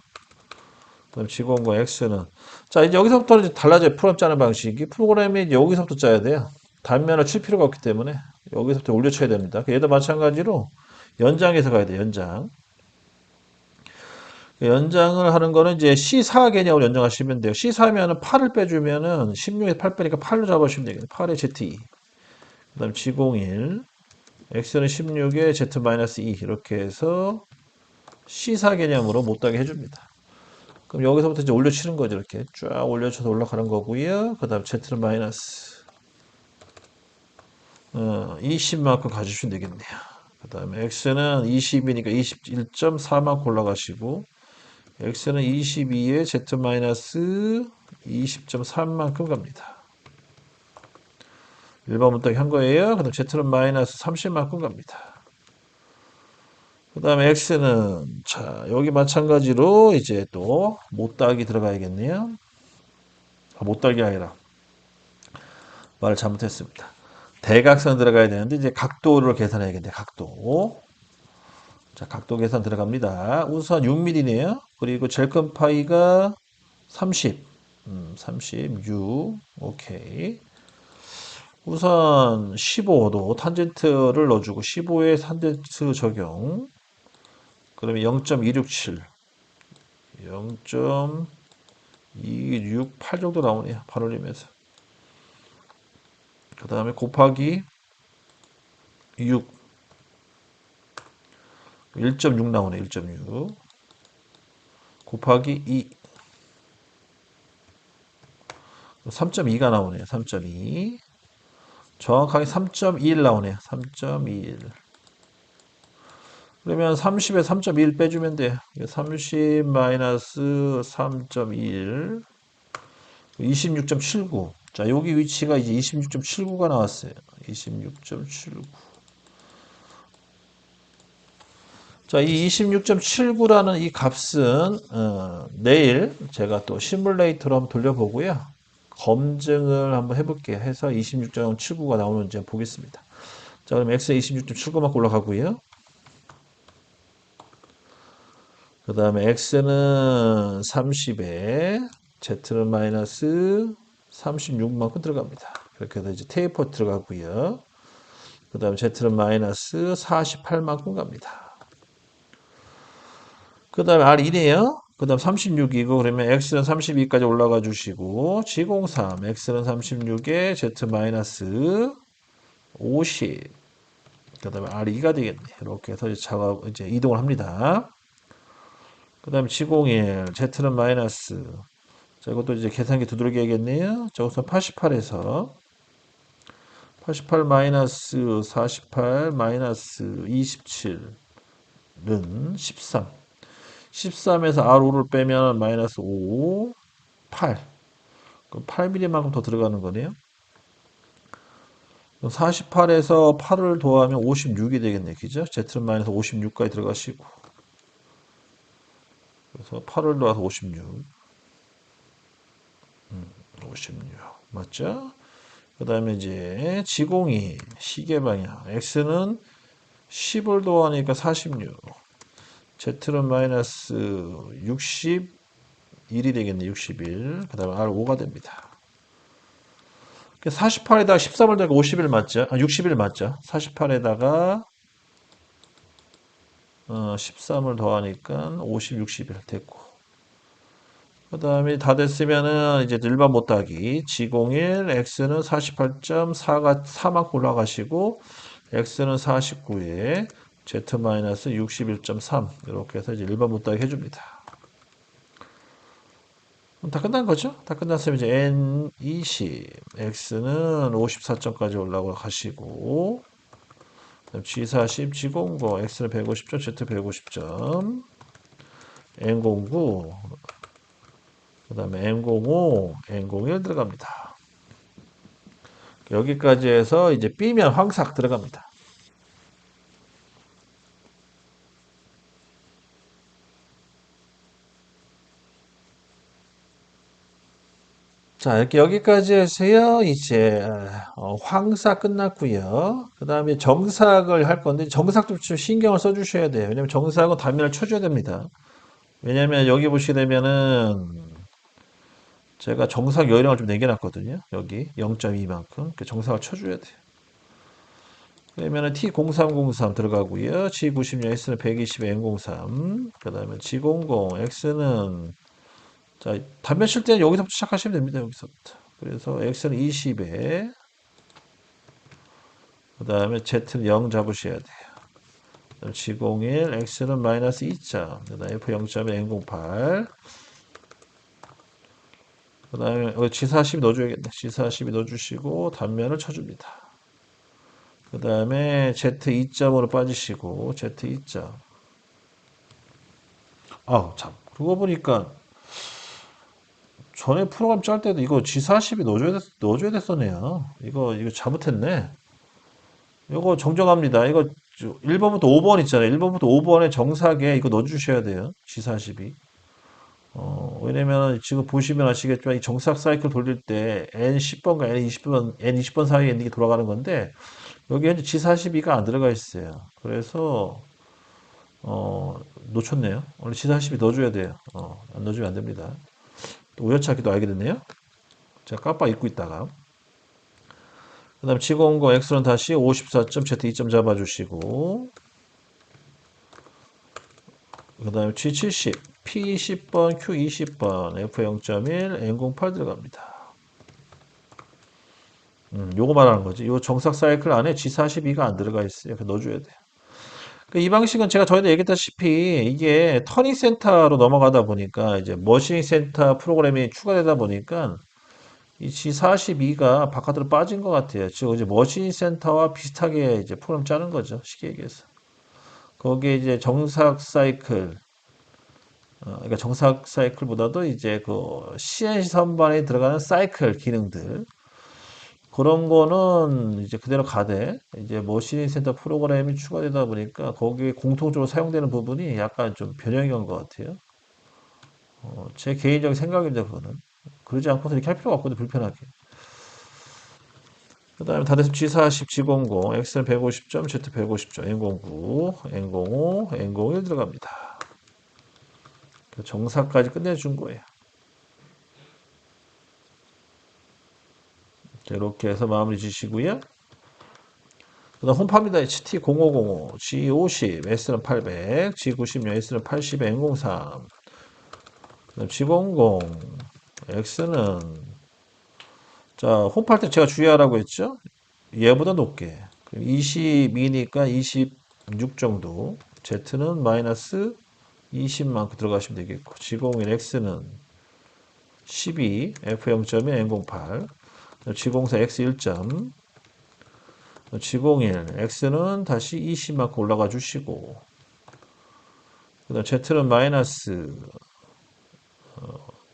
그 다음 G00 X는, 자, 이제 여기서부터 이제 달라져요. 프로그램 짜는 방식이. 프로그램이 여기서부터 짜야 돼요. 단면을 칠 필요가 없기 때문에 여기서부터 올려쳐야 됩니다. 얘도 마찬가지로 연장해서 가야 돼요. 연장. 연장을 하는 거는 이제 C4 개념으로 연장하시면 돼요. C4면은 8을 빼주면은 16에 8 빼니까 8로 잡아주시면 되겠네요. 8에 Z2. 그 다음 G01. X는 16에 Z-2. 이렇게 해서 C4 개념으로 못하게 해줍니다. 그럼 여기서부터 이제 올려치는 거죠. 이렇게 쫙 올려쳐서 올라가는 거고요. 그 다음 Z는 마이너스 20만큼 가주시면 되겠네요. 그 다음에 X는 20이니까 21.4만큼 올라가시고 X는 22에 Z-20.3만큼 갑니다. 일반 문턱 한 거예요. 그 다음 Z는 마이너스 30만큼 갑니다. 그 다음에 X는 자 여기 마찬가지로 이제 또 못따기 들어가야겠네요. 못따기 아니라 말을 잘못했습니다. 대각선 들어가야 되는데 이제 각도를 계산해야겠네. 각도. 자, 각도 계산 들어갑니다. 우선 6mm네요. 그리고 제일 큰 파이가 30. 36. 오케이. 우선 15도 탄젠트를 넣어주고 15에 탄젠트 적용. 그러면 0.267. 0.268 정도 나오네요. 발 올리면서. 그 다음에 곱하기 6. 1.6 나오네. 1.6. 곱하기 2. 3.2가 나오네요. 3.2. 정확하게 3.21 나오네요. 3.21. 그러면 30에 3.1 빼주면 돼요. 30 마이너스 3.1. 26.79. 자, 여기 위치가 이제 26.79가 나왔어요. 26.79. 자, 이 26.79라는 이 값은 내일 제가 또 시뮬레이터로 한번 돌려보고요. 검증을 한번 해볼게요. 해서 26.79가 나오는지 한번 보겠습니다. 자, 그럼 X에 26.79만큼 올라가고요. 그 다음에 X는 30에 Z는 마이너스 36만큼 들어갑니다. 그렇게 해서 이제 테이퍼 들어가고요. 그 다음에 Z는 마이너스 48만큼 갑니다. 그 다음에 R2네요. 그 다음 36이고, 그러면 X는 32까지 올라가 주시고, G03, X는 36에 Z 마이너스 50. 그 다음에 R2가 되겠네. 이렇게 해서 이제 이동을 합니다. 그 다음에 G01, Z는 마이너스. 자, 이것도 이제 계산기 두들겨야겠네요. 자, 우선 88에서 88 마이너스 48 마이너스 27는 13. 13에서 R5를 빼면 마이너스 5, 8. 그럼 8mm만큼 더 들어가는 거네요. 48에서 8을 더하면 56이 되겠네. 그죠? Z는 마이너스 56까지 들어가시고. 그래서 8을 더해서 56. 56. 맞죠? 그 다음에 이제 지공이 시계 방향. X는 10을 더하니까 46. Z는 마이너스 61이 되겠네. 61. 그 다음에 R5가 됩니다. 48에다가 13을 더하니까 51 맞죠? 60일 맞죠? 48에다가 13을 더하니까 50, 60일 됐고. 그 다음에 다 됐으면은 이제 일반 못하기 G01 X는 48.4가 4만큼 올라가시고 X는 49에 Z-61.3 이렇게 해서 이제 일반 못하기 해줍니다. 그럼 다 끝난 거죠? 다 끝났으면 이제 N20 X는 54점까지 올라가시고 G40 G09 X는 150점 Z 150점 N09 그 다음에 M05, N01 들어갑니다. 여기까지 해서 이제 B면 황삭 들어갑니다. 자, 이렇게 여기까지 해서요, 이제, 황사 끝났고요. 그 다음에 정삭을 할 건데, 정삭 좀 신경을 써주셔야 돼요. 왜냐면 정삭은 단면을 쳐줘야 됩니다. 왜냐면 여기 보시게 되면은, 제가 정삭 요령을 좀 내겨놨거든요. 여기 0.2만큼. 그 정삭을 쳐줘야 돼요. 그러면은 T0303 들어가고요. G96, X는 120에 N03. 그 다음에 G00, X는, 자, 단면 칠 때는 여기서부터 시작하시면 됩니다. 여기서부터. 그래서 X는 20에, 그 다음에 Z는 0 잡으셔야 돼요. 그다음 G01, X는 마이너스 2점. 그 다음에 F0점에 N08. 그 다음에 G40 넣어줘야겠네. G40 넣어주시고, 단면을 쳐줍니다. 그 다음에 Z2점으로 빠지시고, Z2점. 아, 참. 그러고 보니까 전에 프로그램 짤 때도 이거 G40이 넣어줘야 됐었네요. 이거 잘못했네. 이거 정정합니다. 이거 1번부터 5번 있잖아요. 1번부터 5번에 정사계 이거 넣어주셔야 돼요. G40이. 왜냐면 지금 보시면 아시겠지만 이 정삭 사이클 돌릴 때 N10번과 N20번 사이에 있는 게 돌아가는 건데 여기 현재 G42가 안 들어가 있어요. 그래서 어, 놓쳤네요. 원래 G42 넣어줘야 돼요. 안 넣어주면 안 됩니다. 또 우연찮게도 알게 됐네요. 제가 깜빡 잊고 있다가. 그 다음 G00 X는 다시 54점 Z2점 잡아주시고 그 다음에 G70 P10번 Q20번 F0.1 N08 들어갑니다. 요거 말하는 거지. 요 정삭 사이클 안에 G42가 안 들어가 있어요. 그래서 넣어줘야 돼요. 이 방식은 제가 전에도 얘기했다시피 이게 터닝 센터로 넘어가다 보니까 이제 머신 센터 프로그램이 추가되다 보니까 이 G42가 바깥으로 빠진 것 같아요. 즉 이제 머신 센터와 비슷하게 이제 프로그램 짜는 거죠. 쉽게 얘기해서. 거기에 이제 정삭 사이클, 그러니까 정삭 사이클보다도 이제 그 CNC 선반에 들어가는 사이클 기능들 그런 거는 이제 그대로 가되 이제 머신 센터 프로그램이 추가되다 보니까 거기에 공통적으로 사용되는 부분이 약간 좀 변형이 온 것 같아요. 제 개인적인 생각입니다, 그거는. 그러지 않고서 이렇게 할 필요가 없거든요, 불편하게. 그 다음에 다대습 G40, G00, X는 150점, Z 150점, N09, N05, N01 들어갑니다. 정사까지 끝내준 거예요. 자, 이렇게 해서 마무리 지시고요. 그 다음 홈팝니다. HT0505, G50, S는 800, G96, S는 80, N03. 그 다음 G00, X는, 자, 홈팔 때 제가 주의하라고 했죠? 얘보다 높게. 22니까 26 정도. Z는 마이너스 20만큼 들어가시면 되겠고. G01, X는 12, F0.1, N08. G04, X 1점. G01, X는 다시 20만큼 올라가 주시고. 그 다음 Z는 마이너스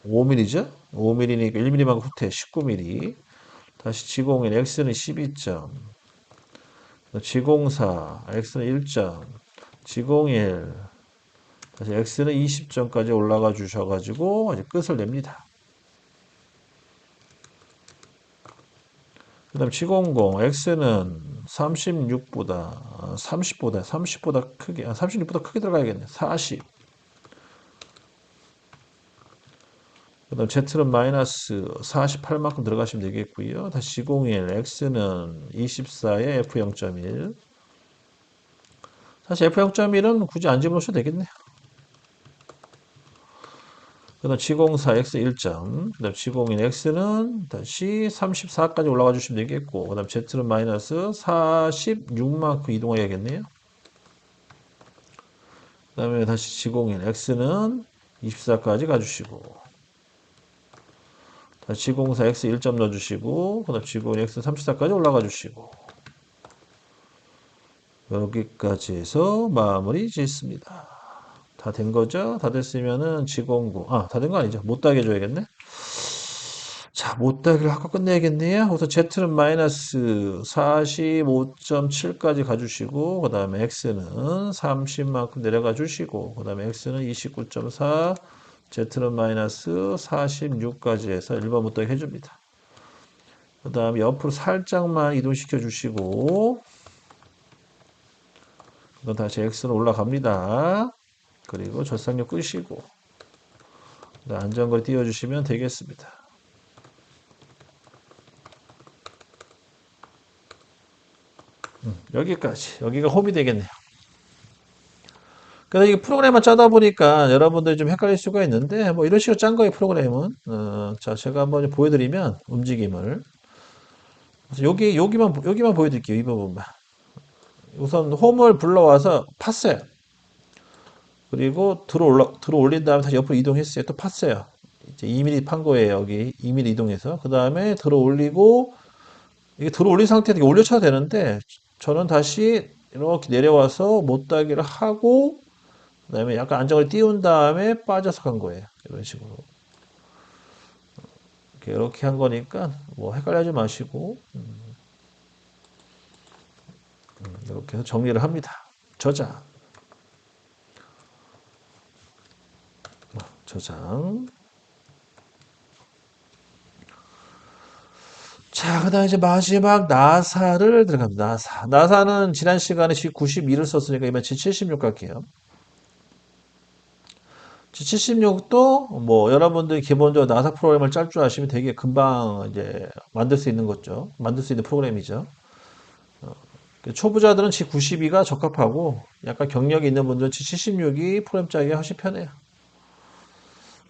5mm죠? 5mm니까 1mm만 후퇴 19mm. 다시 G01, X는 12점. G04, X는 1점. G01, 다시 X는 20점까지 올라가 주셔가지고 이제 끝을 냅니다. 그 다음 G00, X는 30보다 크게, 36보다 크게 들어가야겠네. 40. 그 다음 Z는 마이너스 48만큼 들어가시면 되겠고요. 다시 G01, X는 24에 F0.1. 사실 F0.1은 굳이 안 집어넣으셔도 되겠네요. 그 다음 G04, X 1점. 그 다음 G01, X는 다시 34까지 올라가 주시면 되겠고, 그 다음 Z는 마이너스 46만큼 이동해야겠네요. 그 다음에 다시 G01, X는 24까지 가주시고, 다시 G04, X 1점 넣어주시고, 그 다음 G01, X 34까지 올라가 주시고, 여기까지 해서 마무리 짓습니다. 다 된 거죠? 다 됐으면은 G09, 다 된 거 아니죠? 못다게 해줘야겠네? 자, 못다기를 하고 끝내야겠네요. 그래서 Z는 마이너스 45.7까지 가주시고, 그 다음에 X는 30만큼 내려가 주시고, 그 다음에 X는 29.4, Z는 마이너스 46까지 해서 1번 못다기 해줍니다. 그 다음에 옆으로 살짝만 이동시켜 주시고, 그럼 다시 X는 올라갑니다. 그리고 절삭력 끄시고, 안전거리 띄워주시면 되겠습니다. 여기까지. 여기가 홈이 되겠네요. 그래서 이게 프로그램만 짜다 보니까 여러분들이 좀 헷갈릴 수가 있는데, 뭐 이런 식으로 짠 거예요, 프로그램은. 자, 제가 한번 좀 보여드리면, 움직임을. 그래서 여기만 보여드릴게요, 이 부분만. 우선 홈을 불러와서 팠어요. 그리고 들어 올린 다음에 다시 옆으로 이동했어요. 또 팠어요. 이제 2mm 판 거예요, 여기. 2mm 이동해서. 그 다음에 들어 올리고, 이게 들어 올린 상태에서 올려쳐야 되는데, 저는 다시 이렇게 내려와서 못따기를 하고, 그다음에 약간 안정을 띄운 다음에 빠져서 간 거예요. 이런 식으로. 이렇게 한 거니까 뭐 헷갈려하지 마시고 이렇게 해서 정리를 합니다. 저장, 저장. 자, 그다음 이제 마지막 나사를 들어갑니다. 나사는 지난 시간에 G92를 썼으니까 이번 G76 갈게요. G76도 뭐 여러분들이 기본적으로 나사 프로그램을 짤 줄 아시면 되게 금방 이제 만들 수 있는 거죠. 만들 수 있는 프로그램이죠. 초보자들은 G92가 적합하고 약간 경력이 있는 분들은 G76이 프로그램 짜기가 훨씬 편해요.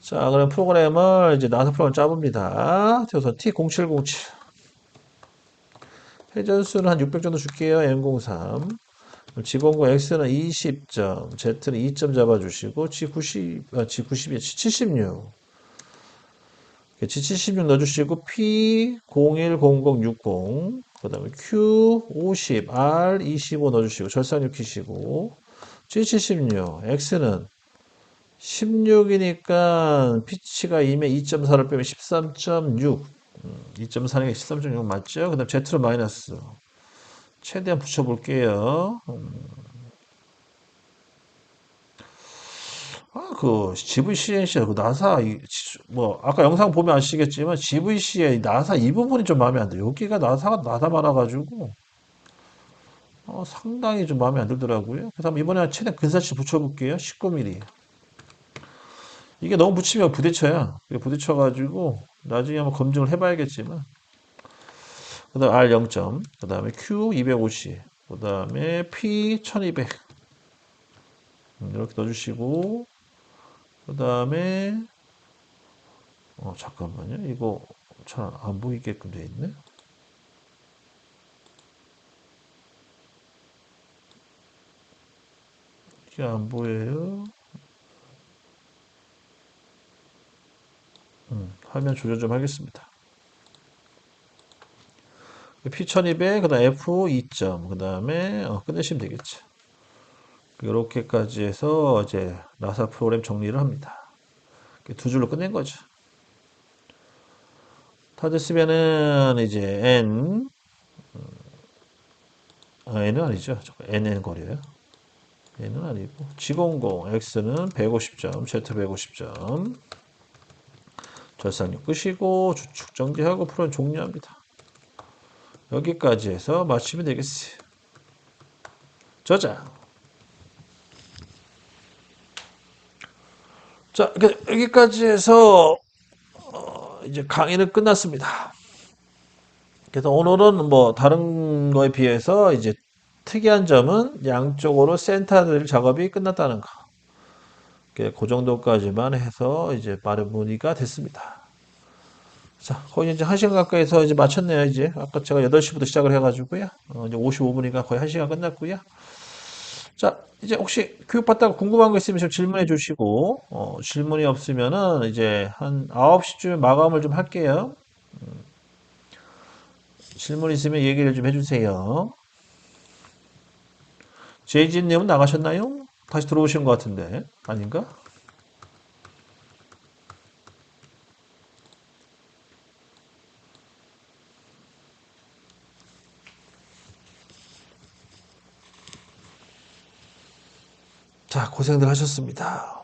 자, 그럼 프로그램을 이제 나사 프로그램 짜봅니다. 그래서 T0707 회전수는 한 600 정도 줄게요. M03 G00 X는 20점, Z는 2점 잡아주시고 G90이 G76 G76 넣어주시고 P010060 그 다음에 Q50 R25 넣어주시고 절삭 키시고 G76 X는 16이니까 피치가 2면 2.4를 빼면 13.6 2.4니까 13.6 맞죠? 그 다음 Z로 마이너스 최대한 붙여볼게요. 그 GVCNC 그 나사 뭐 아까 영상 보면 아시겠지만 GVC의 나사 이 부분이 좀 마음에 안 들어요. 여기가 나사 많아가지고 상당히 좀 마음에 안 들더라고요. 그래서 한번 이번에 최대한 근사치 붙여볼게요. 19mm. 이게 너무 붙이면 부딪혀요. 부딪혀가지고 나중에 한번 검증을 해봐야겠지만 그 다음 R 0점 그 다음에 Q 250 그 다음에 P 1200 이렇게 넣어주시고 그 다음에 잠깐만요. 이거 잘 안 보이게끔 돼 있네. 이게 안 보여요. 화면 조절 좀 하겠습니다. P1200, 그 다음 F 2점, 그 다음에 끝내시면 되겠죠. 이렇게까지 해서 이제 나사 프로그램 정리를 합니다. 두 줄로 끝낸 거죠. 다 됐으면은 이제 N은 아니죠. NN 거리예요. N은 아니고 G00 X는 150점, Z 150점. 절삭력 끄시고 주축 정지하고 프로그램 종료합니다. 여기까지 해서 마치면 되겠어요. 저장. 자, 여기까지 해서 이제 강의는 끝났습니다. 그래서 오늘은 뭐 다른 거에 비해서 이제 특이한 점은 양쪽으로 센터들 작업이 끝났다는 거. 그 정도까지만 해서 이제 마무리가 됐습니다. 자, 거의 이제 1시간 가까이 해서 이제 마쳤네요, 이제. 아까 제가 8시부터 시작을 해가지고요. 이제 55분이니까 거의 1시간 끝났고요. 자, 이제 혹시 교육받다가 궁금한 거 있으면 좀 질문해 주시고, 질문이 없으면은 이제 한 9시쯤에 마감을 좀 할게요. 질문 있으면 얘기를 좀 해주세요. 제이진님은 나가셨나요? 다시 들어오신 것 같은데, 아닌가? 자, 고생들 하셨습니다.